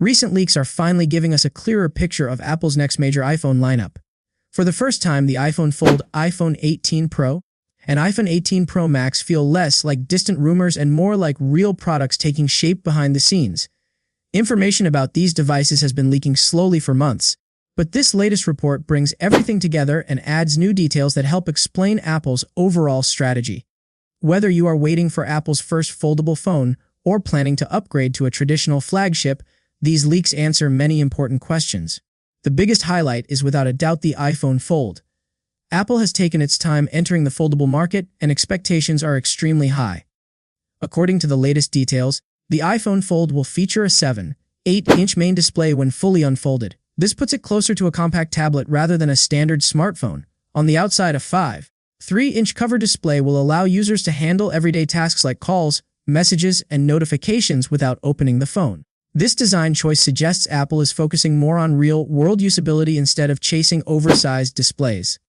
Recent leaks are finally giving us a clearer picture of Apple's next major iPhone lineup. For the first time, the iPhone Fold, iPhone 18 Pro, and iPhone 18 Pro Max feel less like distant rumors and more like real products taking shape behind the scenes. Information about these devices has been leaking slowly for months, but this latest report brings everything together and adds new details that help explain Apple's overall strategy. Whether you are waiting for Apple's first foldable phone or planning to upgrade to a traditional flagship, these leaks answer many important questions. The biggest highlight is without a doubt the iPhone Fold. Apple has taken its time entering the foldable market, and expectations are extremely high. According to the latest details, the iPhone Fold will feature a 7.8-inch main display when fully unfolded. This puts it closer to a compact tablet rather than a standard smartphone. On the outside, a 5.3-inch cover display will allow users to handle everyday tasks like calls, messages, and notifications without opening the phone. This design choice suggests Apple is focusing more on real-world usability instead of chasing oversized displays.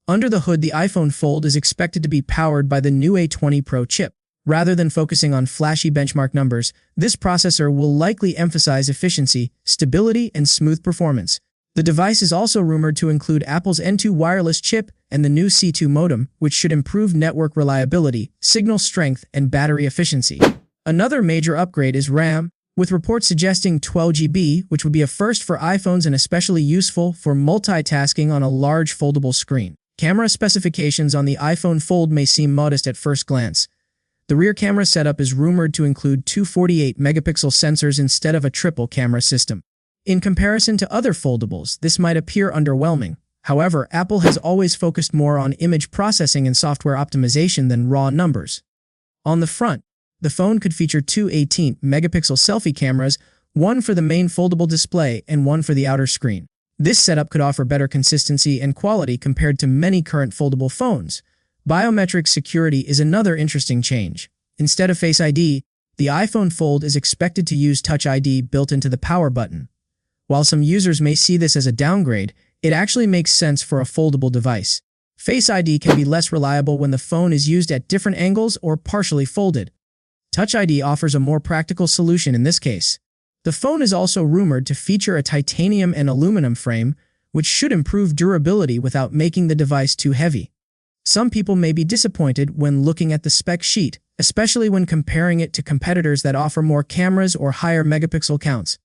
Under the hood, the iPhone Fold is expected to be powered by the new A20 Pro chip. Rather than focusing on flashy benchmark numbers, this processor will likely emphasize efficiency, stability, and smooth performance. The device is also rumored to include Apple's N2 wireless chip and the new C2 modem, which should improve network reliability, signal strength, and battery efficiency. Another major upgrade is RAM, with reports suggesting 12 GB, which would be a first for iPhones and especially useful for multitasking on a large foldable screen. Camera specifications on the iPhone Fold may seem modest at first glance. The rear camera setup is rumored to include two 48-megapixel sensors instead of a triple camera system. In comparison to other foldables, this might appear underwhelming. However, Apple has always focused more on image processing and software optimization than raw numbers. On the front, the phone could feature two 18-megapixel selfie cameras, one for the main foldable display and one for the outer screen. This setup could offer better consistency and quality compared to many current foldable phones. Biometric security is another interesting change. Instead of Face ID, the iPhone Fold is expected to use Touch ID built into the power button. While some users may see this as a downgrade, it actually makes sense for a foldable device. Face ID can be less reliable when the phone is used at different angles or partially folded. Touch ID offers a more practical solution in this case. The phone is also rumored to feature a titanium and aluminum frame, which should improve durability without making the device too heavy. Some people may be disappointed when looking at the spec sheet, especially when comparing it to competitors that offer more cameras or higher megapixel counts.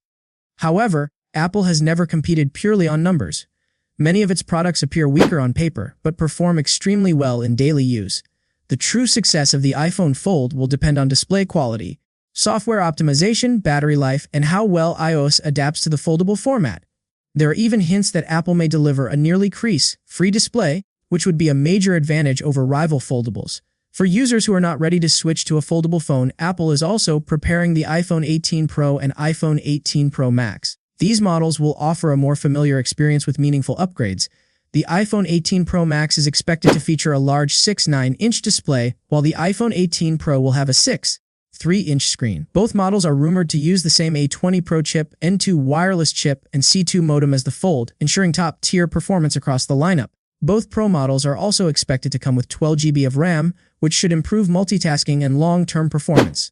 However, Apple has never competed purely on numbers. Many of its products appear weaker on paper, but perform extremely well in daily use. The true success of the iPhone Fold will depend on display quality, software optimization, battery life, and how well iOS adapts to the foldable format. There are even hints that Apple may deliver a nearly crease-free display, which would be a major advantage over rival foldables. For users who are not ready to switch to a foldable phone, Apple is also preparing the iPhone 18 Pro and iPhone 18 Pro Max. These models will offer a more familiar experience with meaningful upgrades. The iPhone 18 Pro Max is expected to feature a large 6.9-inch display, while the iPhone 18 Pro will have a 6.3-inch screen. Both models are rumored to use the same A20 Pro chip, N2 wireless chip, and C2 modem as the Fold, ensuring top-tier performance across the lineup. Both Pro models are also expected to come with 12 GB of RAM, which should improve multitasking and long-term performance.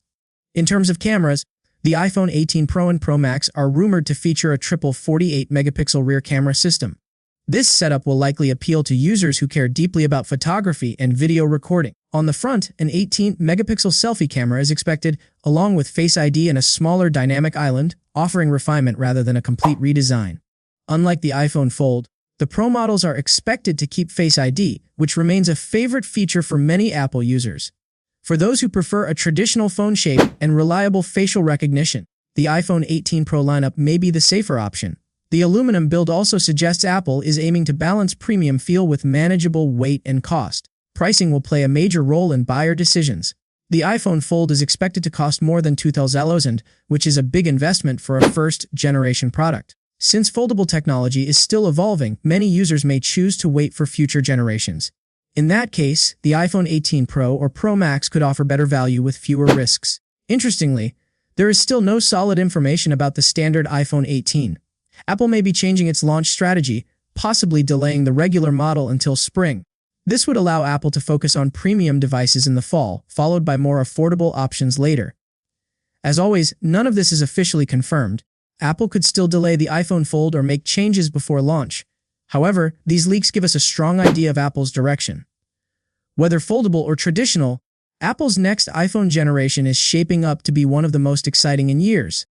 In terms of cameras, the iPhone 18 Pro and Pro Max are rumored to feature a triple 48-megapixel rear camera system. This setup will likely appeal to users who care deeply about photography and video recording. On the front, an 18-megapixel selfie camera is expected, along with Face ID and a smaller dynamic island, offering refinement rather than a complete redesign. Unlike the iPhone Fold, the Pro models are expected to keep Face ID, which remains a favorite feature for many Apple users. For those who prefer a traditional phone shape and reliable facial recognition, the iPhone 18 Pro lineup may be the safer option. The aluminum build also suggests Apple is aiming to balance premium feel with manageable weight and cost. Pricing will play a major role in buyer decisions. The iPhone Fold is expected to cost more than $2,000, which is a big investment for a first-generation product. Since foldable technology is still evolving, many users may choose to wait for future generations. In that case, the iPhone 18 Pro or Pro Max could offer better value with fewer risks. Interestingly, there is still no solid information about the standard iPhone 18. Apple may be changing its launch strategy, possibly delaying the regular model until spring. This would allow Apple to focus on premium devices in the fall, followed by more affordable options later. As always, none of this is officially confirmed. Apple could still delay the iPhone Fold or make changes before launch. However, these leaks give us a strong idea of Apple's direction. Whether foldable or traditional, Apple's next iPhone generation is shaping up to be one of the most exciting in years.